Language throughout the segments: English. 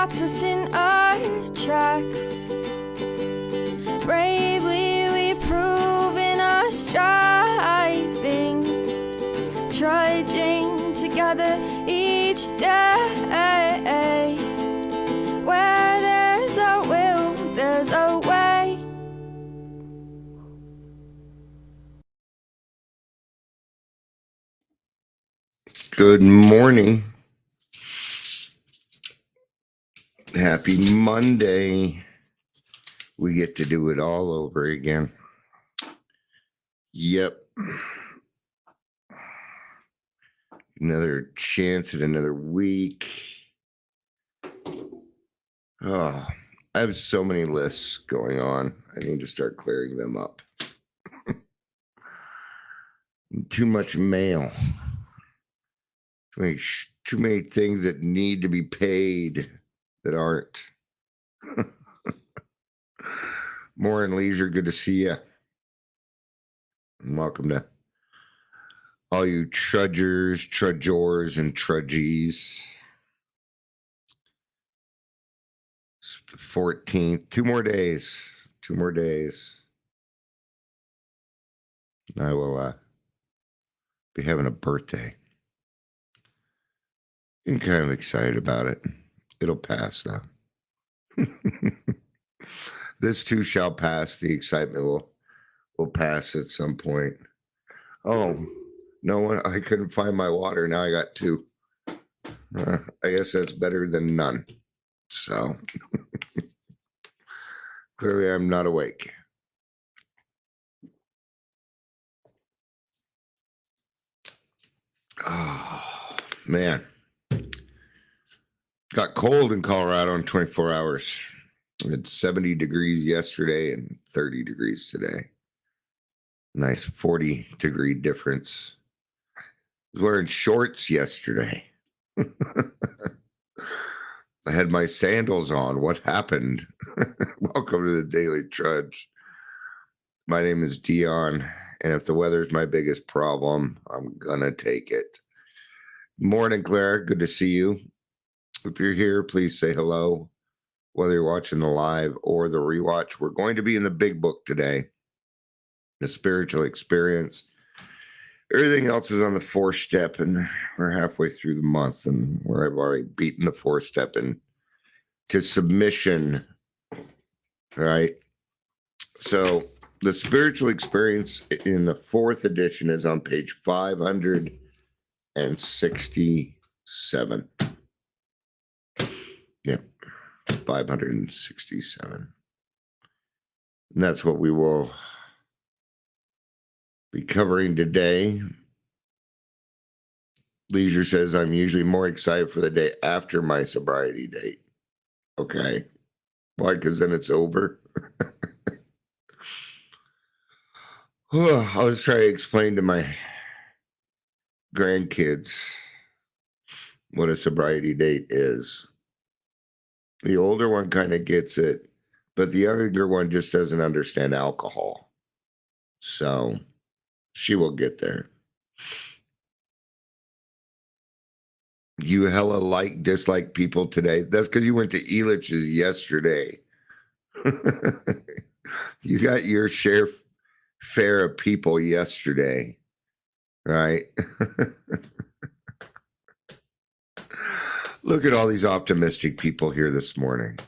stops us in our tracks. Bravely we prove in our striving, trudging together each day. Where there's a will, there's a way. Good morning. Happy Monday. We get to do it all over again. Yep. Another chance at another week. Oh, I have so many lists going on. I need to start clearing them up. Too much mail. Too many things that need to be paid that aren't. More and Leisure, good to see you. And welcome to all you trudgers, trudgors, and trudgies. It's the 14th. 2 more days. 2 more days. I will be having a birthday. I'm kind of excited about it. It'll pass though. This too shall pass. The excitement will pass at some point. Oh, no one! I couldn't find my water. Now I got 2. I guess that's better than none. So clearly, I'm not awake. Oh man, got cold in Colorado in 24 hours. It's 70 degrees yesterday and 30 degrees today. Nice 40-degree difference. I was wearing shorts yesterday. I had my sandals on. What happened? Welcome to the Daily Trudge. My name is Dion, and if the weather's my biggest problem, I'm gonna take it. Morning, Claire. Good to see you. If you're here, please say hello. Whether you're watching the live or the rewatch, we're going to be in the big book today, the spiritual experience. Everything else is on the 4-step, and we're halfway through the month, and where I've already beaten the 4-step to submission. All right. So the spiritual experience in the 4th edition is on page 567. Yeah. 567. And that's what we will be covering today. Leisure says, I'm usually more excited for the day after my sobriety date. Okay. Why? Because then it's over. I was trying to explain to my grandkids what a sobriety date is. The older one kind of gets it, but the younger one just doesn't understand alcohol. So she will get there. You hella dislike people today. That's because you went to Elitch's yesterday. You got your fair of people yesterday, right? Look at all these optimistic people here this morning.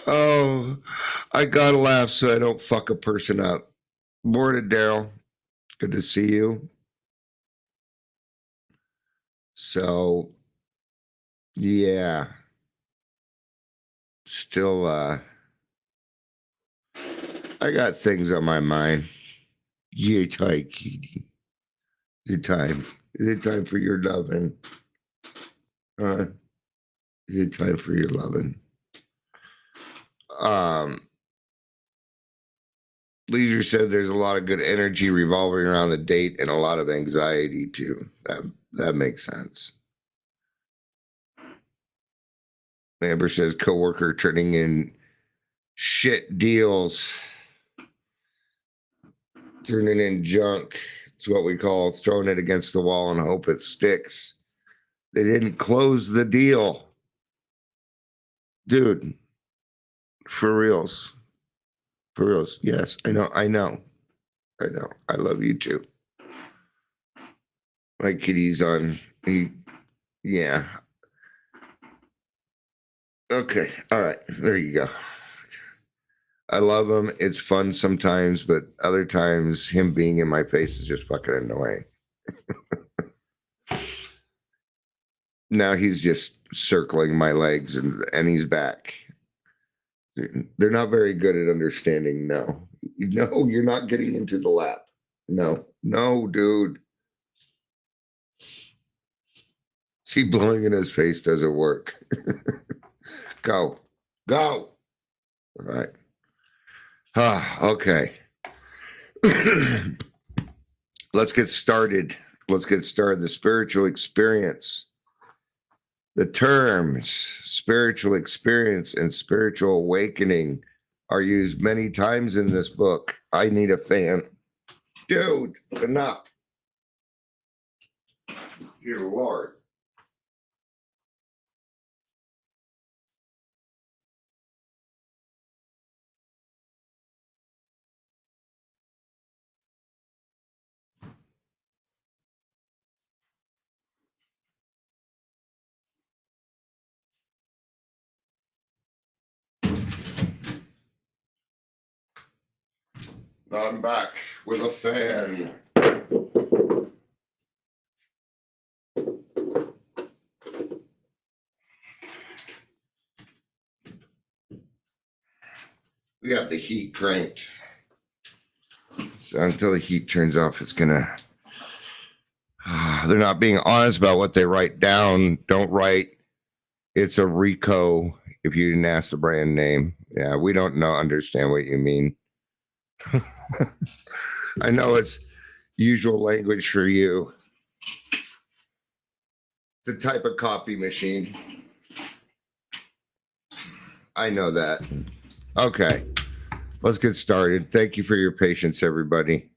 Oh, I gotta laugh so I don't fuck a person up. Morning, Daryl. Good to see you. So, yeah. Still, I got things on my mind. Yeah, hi, Kitty. Is it time? Is it time for your loving? Is it time for your loving? Leisure said there's a lot of good energy revolving around the date and a lot of anxiety too. That makes sense. Amber says coworker turning in shit deals, turning in junk. It's what we call throwing it against the wall and hope it sticks. They didn't close the deal. Dude, for reals. For reals. Yes, I know. I love you too. My kitty's on. Yeah. Okay. All right. There you go. I love him. It's fun sometimes, but other times him being in my face is just fucking annoying. Now he's just circling my legs and he's back. They're not very good at understanding no. No, you're not getting into the lap. No, dude. See, blowing in his face doesn't work. Go. All right. Okay. Let's get started. The spiritual experience. The terms spiritual experience and spiritual awakening are used many times in this book. I need a fan. Dude, enough. Dear Lord. I'm back with a fan. We got the heat cranked. So until the heat turns off, it's gonna. They're not being honest about what they write down. Don't write. It's a Ricoh. If you didn't ask the brand name, yeah, we don't understand what you mean. I know it's usual language for you. It's a type of copy machine. I know that. Okay, let's get started. Thank you for your patience, everybody.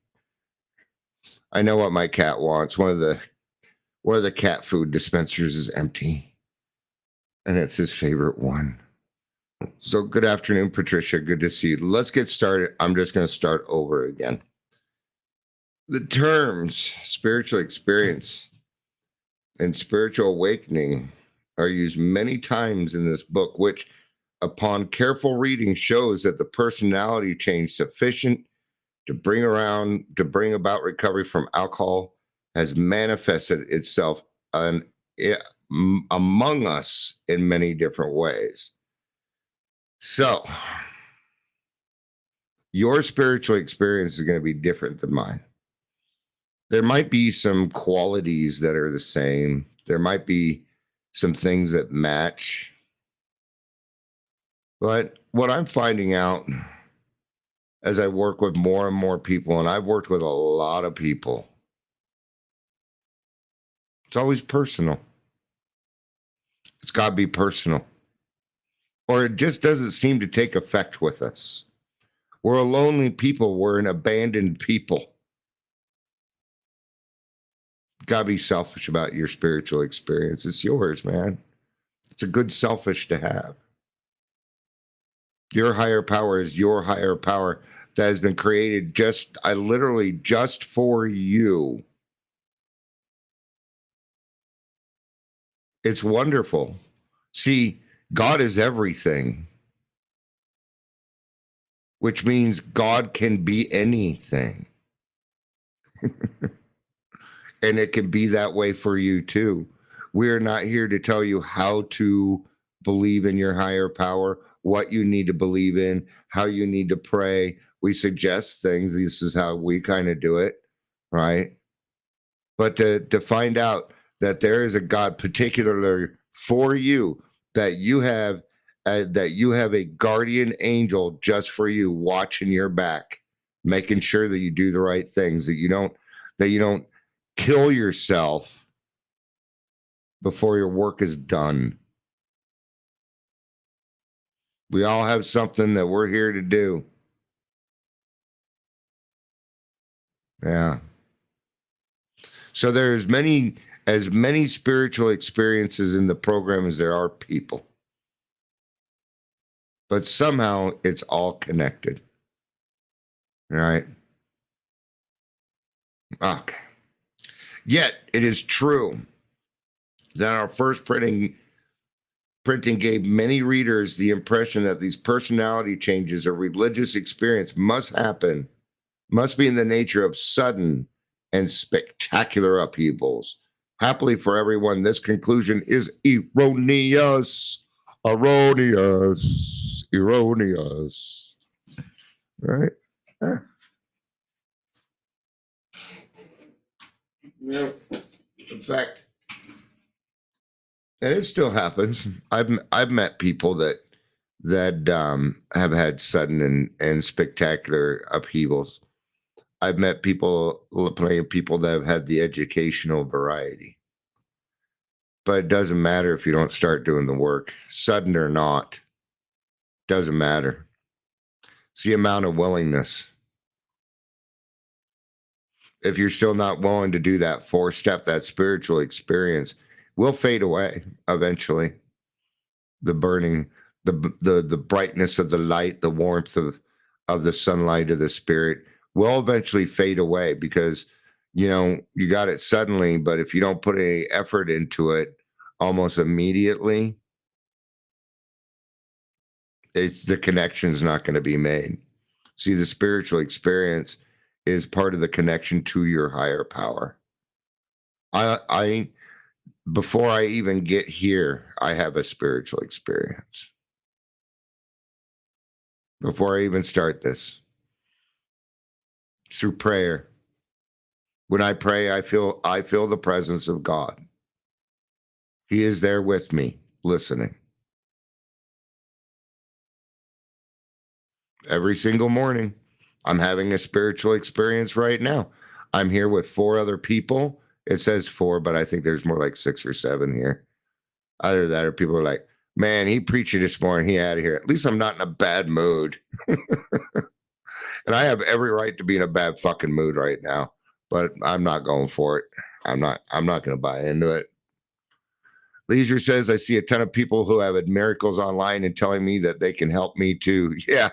I know what my cat wants. One of the cat food dispensers is empty, and it's his favorite one. So good afternoon, Patricia. Good to see you. Let's get started. I'm just going to start over again. The terms spiritual experience and spiritual awakening are used many times in this book, which upon careful reading shows that the personality change sufficient to bring about recovery from alcohol has manifested itself among us in many different ways. So your spiritual experience is going to be different than mine. There might be some qualities that are the same. There might be some things that match. But what I'm finding out as I work with more and more people, and I've worked with a lot of people, it's always personal. It's got to be personal. Or it just doesn't seem to take effect with us. We're a lonely people. We're an abandoned people. Gotta be selfish about your spiritual experience. It's yours, man. It's a good selfish to have. Your higher power is your higher power that has been created literally just for you. It's wonderful. See, God is everything, which means God can be anything. And it can be that way for you too. We're not here to tell you how to believe in your higher power, what you need to believe in, how you need to pray. We suggest things. This is how we kind of do it, right? But to find out that there is a God particularly for you, that you have a guardian angel just for you, watching your back, making sure that you do the right things, that you don't kill yourself before your work is done. We all have something that we're here to do. Yeah. So there's many as many spiritual experiences in the program as there are people. But somehow it's all connected. All right. Okay. Yet it is true that our first printing gave many readers the impression that these personality changes or religious experience must be in the nature of sudden and spectacular upheavals. Happily for everyone, this conclusion is erroneous. Erroneous. Right? Yeah. In fact, and it still happens. I've met people that have had sudden and spectacular upheavals. I've met plenty of people that have had the educational variety. But it doesn't matter if you don't start doing the work, sudden or not. Doesn't matter. It's the amount of willingness. If you're still not willing to do that 4-step, that spiritual experience will fade away eventually. The burning, the brightness of the light, the warmth of the sunlight of the spirit will eventually fade away because, you got it suddenly, but if you don't put any effort into it almost immediately, the connection's not going to be made. See, the spiritual experience is part of the connection to your higher power. Before I even get here, I have a spiritual experience. Before I even start this, through prayer. When I pray, I feel the presence of God. He is there with me, listening. Every single morning, I'm having a spiritual experience right now. I'm here with 4 other people. It says 4, but I think there's more like 6 or 7 here. Either that or people are like, man, he preached this morning. He out of here. At least I'm not in a bad mood. And I have every right to be in a bad fucking mood right now, but I'm not going for it. I'm not going to buy into it. Leisure says, I see a ton of people who have had miracles online and telling me that they can help me too. Yeah.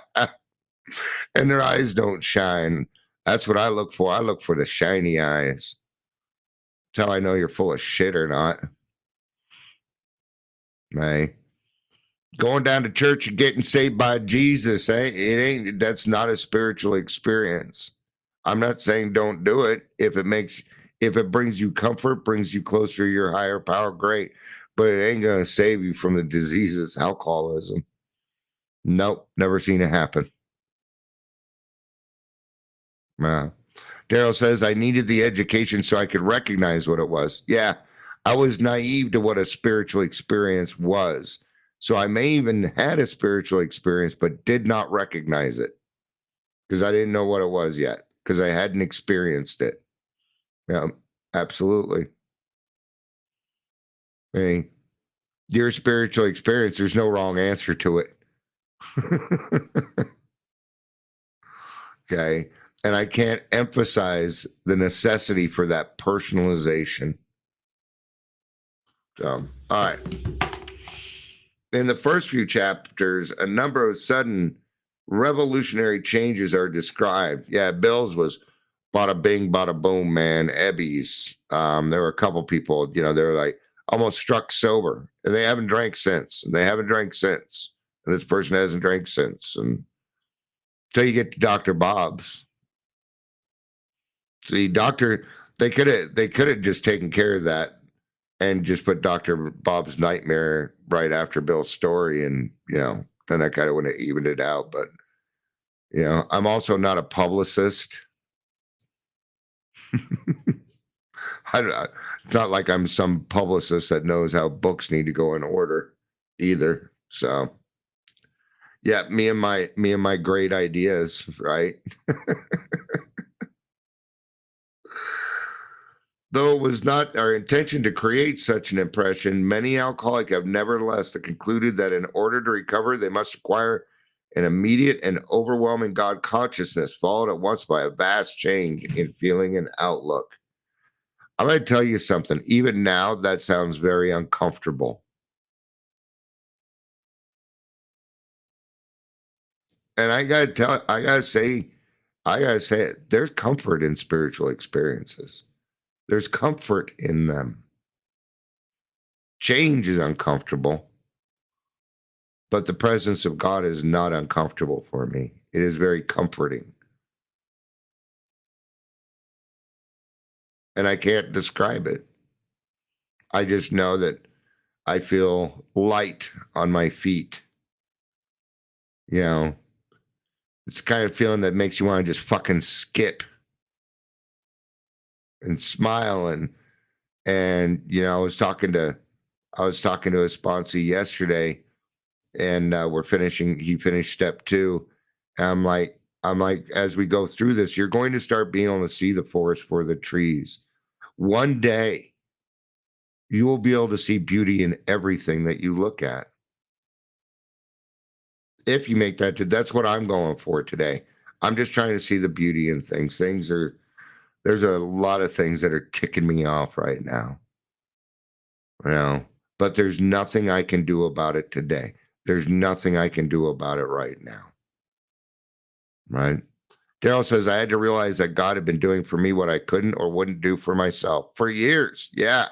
And their eyes don't shine. That's what I look for. I look for the shiny eyes. That's how I know you're full of shit or not. Hey. Going down to church and getting saved by Jesus, that's not a spiritual experience. I'm not saying don't do it. If it brings you comfort, brings you closer to your higher power, great. But it ain't going to save you from the diseases, alcoholism. Nope, never seen it happen. Daryl says, I needed the education so I could recognize what it was. Yeah, I was naive to what a spiritual experience was. So I may even had a spiritual experience, but did not recognize it because I didn't know what it was yet because I hadn't experienced it. Yeah, absolutely. Hey, your spiritual experience, there's no wrong answer to it. Okay. And I can't emphasize the necessity for that personalization. So, all right. In the first few chapters, a number of sudden revolutionary changes are described. Yeah, Bill's was bada bing, bada boom, man. Ebby's. There were a couple people, they were like almost struck sober. And they haven't drank since. And this person hasn't drank since. And until you get to Dr. Bob's. See, they could have just taken care of that and just put Dr. Bob's Nightmare right after Bill's story, and then that kind of would have evened it out. But I'm also not a publicist. It's not like I'm some publicist that knows how books need to go in order either. So yeah, me and my great ideas, right? Though it was not our intention to create such an impression, many alcoholics have nevertheless concluded that in order to recover, they must acquire an immediate and overwhelming God consciousness, followed at once by a vast change in feeling and outlook. I'm going to tell you something. Even now, that sounds very uncomfortable. And I got to say it. There's comfort in spiritual experiences. There's comfort in them. Change is uncomfortable, but the presence of God is not uncomfortable for me. It is very comforting. And I can't describe it. I just know that I feel light on my feet. You know, it's the kind of feeling that makes you want to just fucking skip and smile. And you know, I was talking to a sponsee yesterday, and he finished step 2. And I'm like, as we go through this, you're going to start being able to see the forest for the trees. One day, you will be able to see beauty in everything that you look at. If you make that's what I'm going for today. I'm just trying to see the beauty in things. There's a lot of things that are ticking me off right now. You know, but there's nothing I can do about it today. There's nothing I can do about it right now. Right? Daryl says, I had to realize that God had been doing for me what I couldn't or wouldn't do for myself for years. Yeah,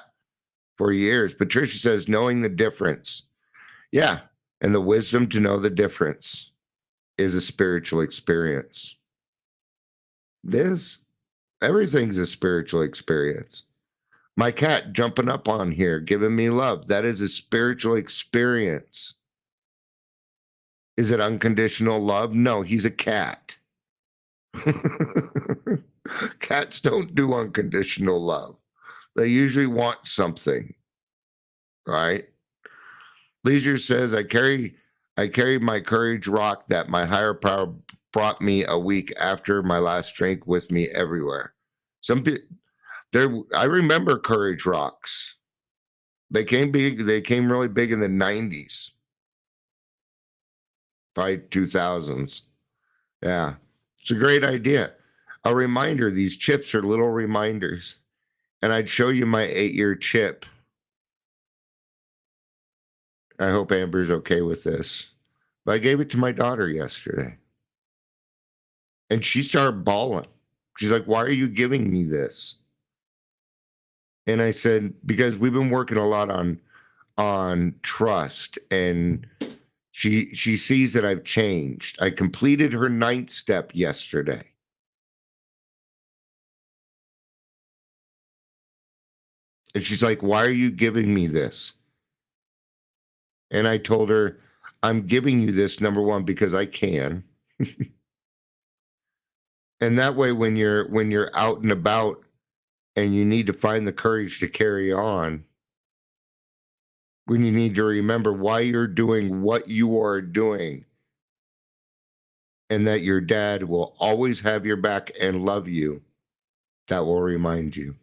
for years. Patricia says, knowing the difference. Yeah, and the wisdom to know the difference is a spiritual experience. Everything's a spiritual experience. My cat jumping up on here, giving me love. That is a spiritual experience. Is it unconditional love? No, he's a cat. Cats don't do unconditional love. They usually want something, right? Leisure says, I carry my courage rock that my higher power brought me a week after my last drink with me everywhere. I remember courage rocks. They came big. They came really big in the 90s, probably 2000s. Yeah. It's a great idea. A reminder, these chips are little reminders. And I'd show you my 8-year chip. I hope Amber's okay with this. But I gave it to my daughter yesterday. And she started bawling. She's like, why are you giving me this? And I said, because we've been working a lot on trust. And she sees that I've changed. I completed her 9th step yesterday. And she's like, why are you giving me this? And I told her, I'm giving you this, number one, because I can. And that way, when you're out and about and you need to find the courage to carry on, when you need to remember why you're doing what you are doing, and that your dad will always have your back and love you, that will remind you.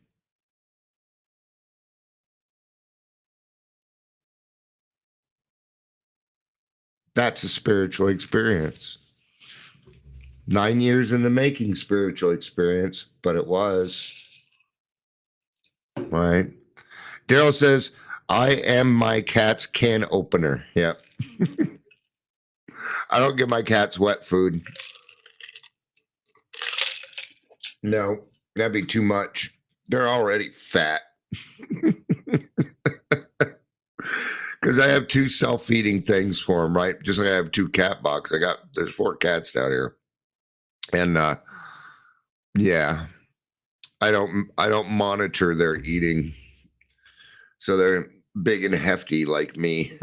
That's a spiritual experience. 9 years in the making spiritual experience, but it was. Right. Daryl says, I am my cat's can opener. Yep. I don't give my cats wet food. No, that'd be too much. They're already fat. Because I have 2 self-feeding things for them, right? Just like I have 2 cat boxes. There's 4 cats down here. And yeah, I don't monitor their eating. So they're big and hefty like me.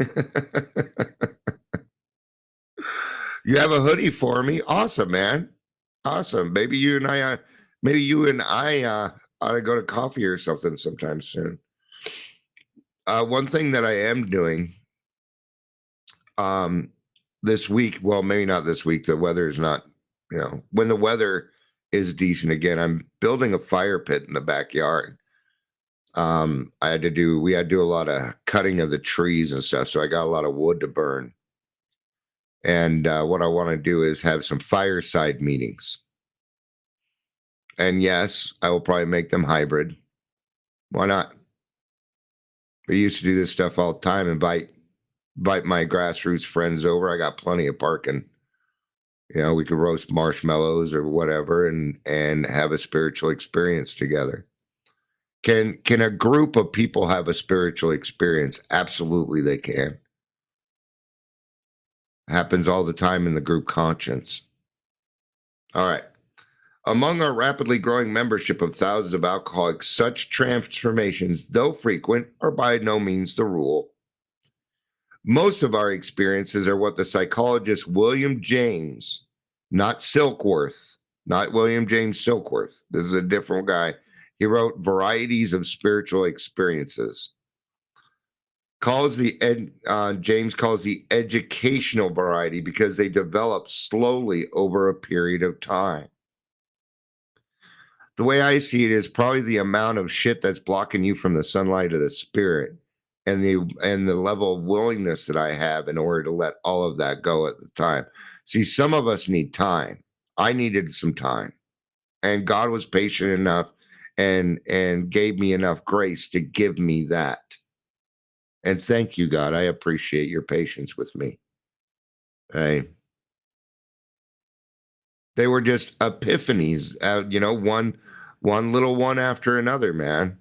You have a hoodie for me? Awesome, man. Awesome. Maybe you and I ought to go to coffee or something sometime soon. One thing that I am doing this week, well, maybe not this week. The weather is not, when the weather is decent again, I'm building a fire pit in the backyard. We had to do a lot of cutting of the trees and stuff. So I got a lot of wood to burn. And what I want to do is have some fireside meetings. And yes, I will probably make them hybrid. Why not? I used to do this stuff all the time, invite my grassroots friends over. I got plenty of parking. We could roast marshmallows or whatever and have a spiritual experience together. Can a group of people have a spiritual experience? Absolutely they can. Happens all the time in the group conscience. All right. Among our rapidly growing membership of thousands of alcoholics, such transformations, though frequent, are by no means the rule. Most of our experiences are what the psychologist William James, not Silkworth, not William James Silkworth. This is a different guy. He wrote Varieties of Spiritual Experiences. James calls the educational variety because they develop slowly over a period of time. The way I see it is probably the amount of shit that's blocking you from the sunlight of the spirit and the level of willingness that I have in order to let all of that go at the time. See, some of us need time. I needed some time. And God was patient enough and gave me enough grace to give me that. And thank you, God. I appreciate your patience with me. Hey. They were just epiphanies, one little one after another, man.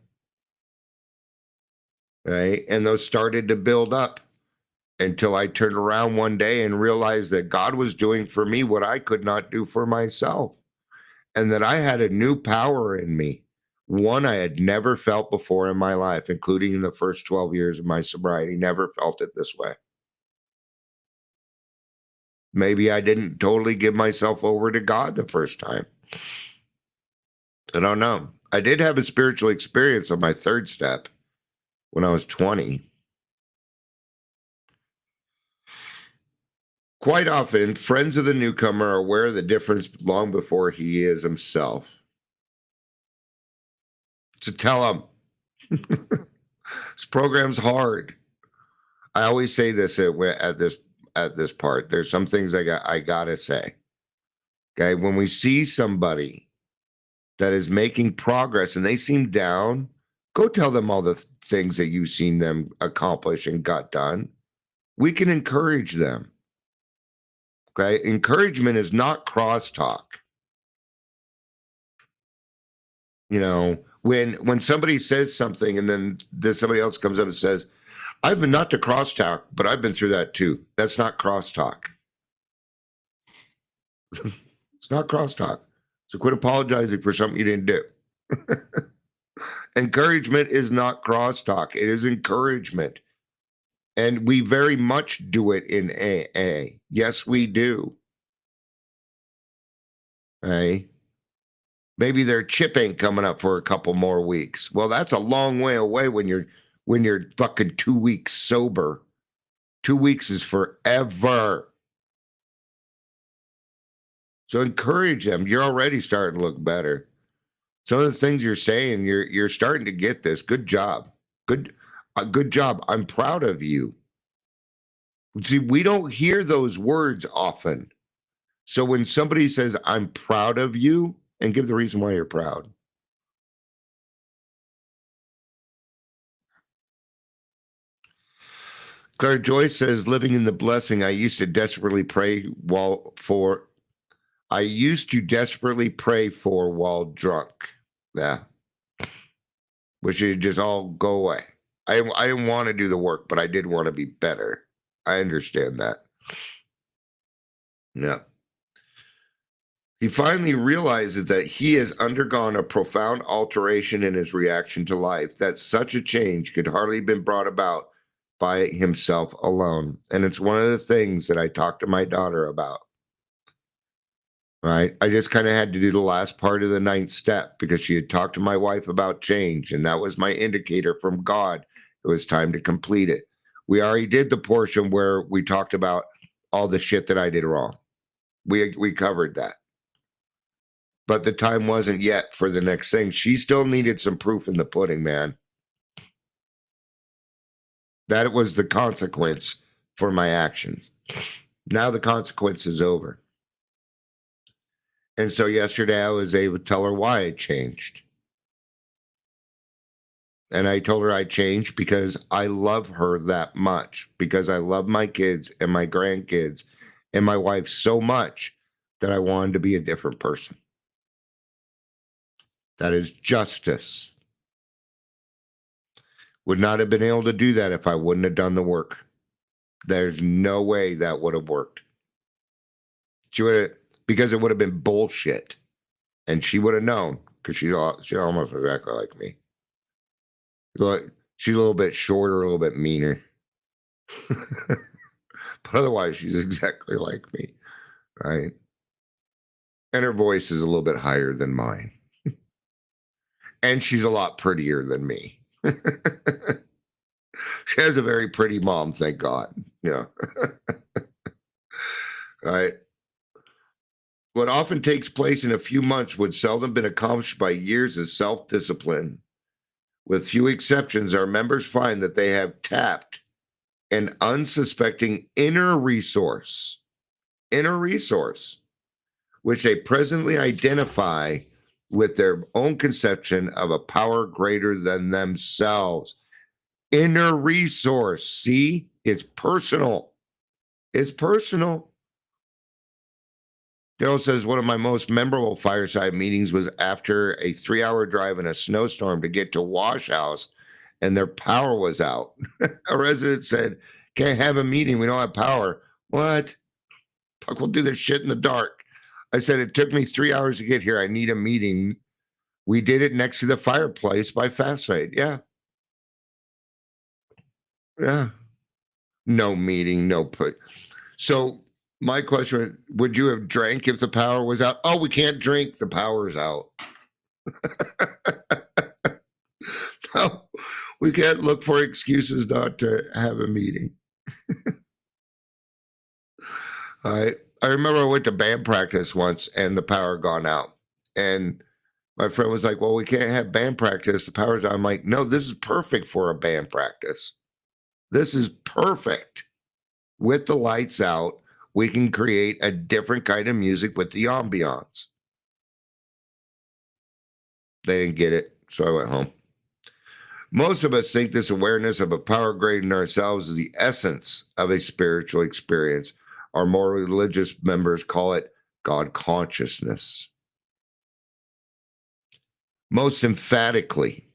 Right? And those started to build up until I turned around one day and realized that God was doing for me what I could not do for myself. And that I had a new power in me, one I had never felt before in my life, including in the first 12 years of my sobriety. Never felt it this way. Maybe I didn't totally give myself over to God the first time. I don't know. I did have a spiritual experience on my third step when I was 20. Quite often, friends of the newcomer are aware of the difference long before he is himself. So tell him. This program's hard. I always say this at this part. There's some things I gotta say. Okay, when we see somebody that is making progress and they seem down, go tell them all the things that you've seen them accomplish and got done. We can encourage them. Okay, encouragement is not crosstalk. When somebody says something and then somebody else comes up and says, I've been not to crosstalk, but I've been through that too. That's not crosstalk. It's not crosstalk. So quit apologizing for something you didn't do. Encouragement is not crosstalk. It is encouragement. And we very much do it in AA. Yes, we do. Hey. Maybe their chip ain't coming up for a couple more weeks. Well, that's a long way away when you're fucking 2 weeks sober. 2 weeks is forever. So encourage them. You're already starting to look better. Some of the things you're saying, you're starting to get this. Good job. Good job. I'm proud of you. See, we don't hear those words often. So when somebody says, I'm proud of you, and give the reason why you're proud. Claire Joyce says, living in the blessing, I used to desperately pray while drunk. Yeah. Wish it'd just all go away. I didn't want to do the work, but I did want to be better. I understand that. Yeah. He finally realizes that he has undergone a profound alteration in his reaction to life, that such a change could hardly have been brought about by himself alone. And it's one of the things that I talked to my daughter about. Right? I just kind of had to do the last part of the 9th step because she had talked to my wife about change, and that was my indicator from God. It was time to complete it. We already did the portion where we talked about all the shit that I did wrong. We covered that. But the time wasn't yet for the next thing. She still needed some proof in the pudding, man. That was the consequence for my actions. Now the consequence is over. And so yesterday I was able to tell her why I changed. And I told her I'd change because I love her that much, because I love my kids and my grandkids and my wife so much that I wanted to be a different person. That is justice. Would not have been able to do that if I wouldn't have done the work. There's no way that would have worked. She would have, because it would have been bullshit. And she would have known, because she's almost exactly like me. She's a little bit shorter, a little bit meaner. But otherwise, she's exactly like me, right? And her voice is a little bit higher than mine. And she's a lot prettier than me. She has a very pretty mom, thank God. Yeah. Right. What often takes place in a few months would seldom been accomplished by years of self-discipline. With few exceptions, our members find that they have tapped an unsuspecting inner resource, which they presently identify with their own conception of a power greater than themselves. Inner resource. See, it's personal. It's personal. Daryl says one of my most memorable fireside meetings was after a 3-hour drive in a snowstorm to get to Wash House, and their power was out. A resident said, "Can't have a meeting. We don't have power." What? Fuck, we'll do this shit in the dark. I said, "It took me 3 hours to get here. I need a meeting." We did it next to the fireplace by Fastside. Yeah. Yeah. No meeting, no put. So my question, would you have drank if the power was out? Oh, we can't drink. The power's out. No, we can't look for excuses not to have a meeting. All right. I remember I went to band practice once and the power had gone out. And my friend was like, "Well, we can't have band practice. The power's out." I'm like, "No, this is perfect for a band practice. This is perfect. With the lights out, we can create a different kind of music with the ambiance." They didn't get it, so I went home. Most of us think this awareness of a power greater than ourselves is the essence of a spiritual experience. Our more religious members call it God consciousness. Most emphatically,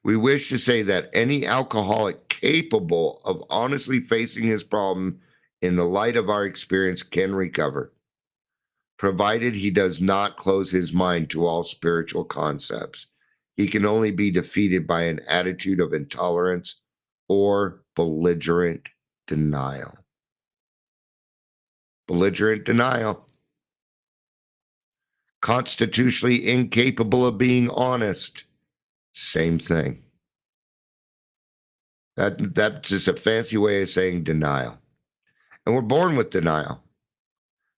we wish to say that any alcoholic capable of honestly facing his problem in the light of our experience can recover, provided he does not close his mind to all spiritual concepts. He can only be defeated by an attitude of intolerance or belligerent denial. Belligerent denial. Constitutionally incapable of being honest. Same thing. That's just a fancy way of saying denial. And we're born with denial.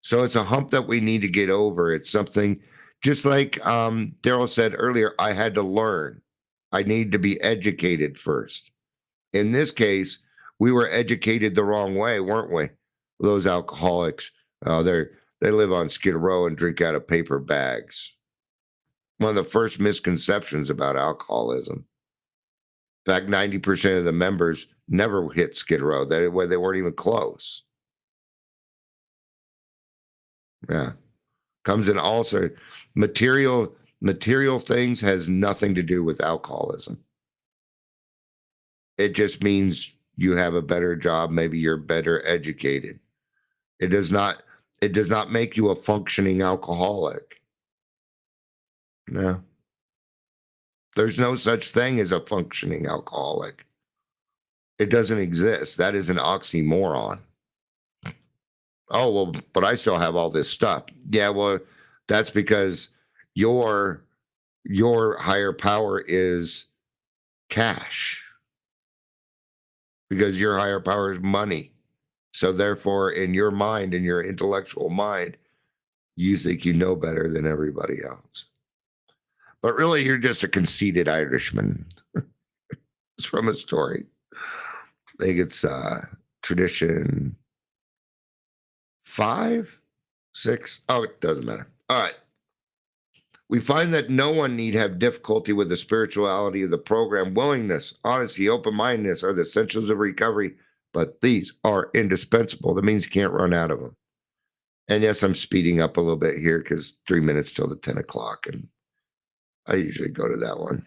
So it's a hump that we need to get over. It's something, just like Daryl said earlier, I had to learn. I need to be educated first. In this case, we were educated the wrong way, weren't we? Those alcoholics, they live on Skid Row and drink out of paper bags. One of the first misconceptions about alcoholism. In fact, 90% of the members never hit Skid Row. They weren't even close. Yeah. Comes in also material things has nothing to do with alcoholism. It just means you have a better job. Maybe you're better educated. It does not make you a functioning alcoholic. No. There's no such thing as a functioning alcoholic. It doesn't exist. That is an oxymoron. Oh, well, but I still have all this stuff. Yeah, well, that's because your higher power is cash. Because your higher power is money. So therefore, in your mind, in your intellectual mind, you think you know better than everybody else. But really, you're just a conceited Irishman. It's from a story. I think it's tradition 5, 6. Oh, it doesn't matter. All right. We find that no one need have difficulty with the spirituality of the program. Willingness, honesty, open-mindedness are the essentials of recovery, but these are indispensable. That means you can't run out of them. And yes, I'm speeding up a little bit here because 3 minutes till the 10 o'clock, and I usually go to that one.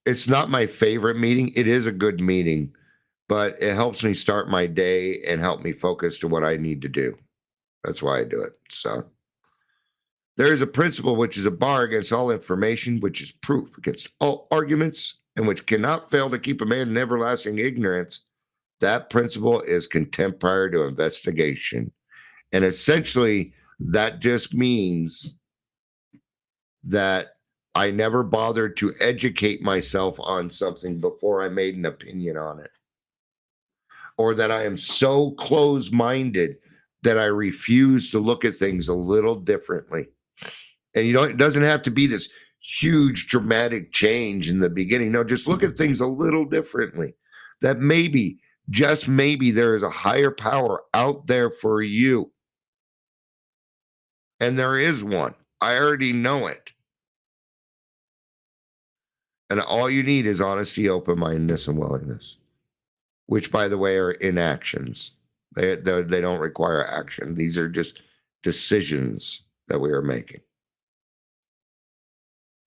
It's not my favorite meeting. It is a good meeting, but it helps me start my day and help me focus to what I need to do. That's why I do it. So there is a principle which is a bar against all information, which is proof against all arguments, and which cannot fail to keep a man in everlasting ignorance. That principle is contempt prior to investigation. And essentially, that just means that I never bothered to educate myself on something before I made an opinion on it. Or that I am so close-minded that I refuse to look at things a little differently. And it doesn't have to be this huge dramatic change in the beginning. No, just look at things a little differently. That maybe, just maybe, there is a higher power out there for you. And there is one. I already know it. And all you need is honesty, open-mindedness, and willingness, which, by the way, are inactions. They don't require action. These are just decisions that we are making.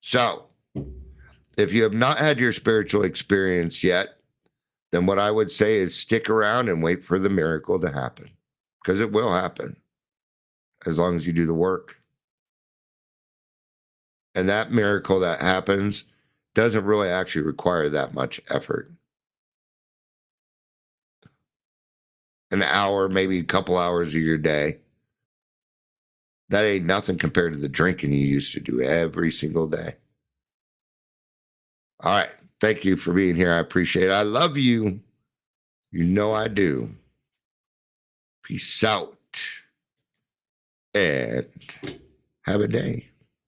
So, if you have not had your spiritual experience yet, then what I would say is stick around and wait for the miracle to happen, because it will happen as long as you do the work. And that miracle that happens doesn't really actually require that much effort. An hour, maybe a couple hours of your day. That ain't nothing compared to the drinking you used to do every single day. All right. Thank you for being here. I appreciate it. I love you. You know I do. Peace out. And have a day.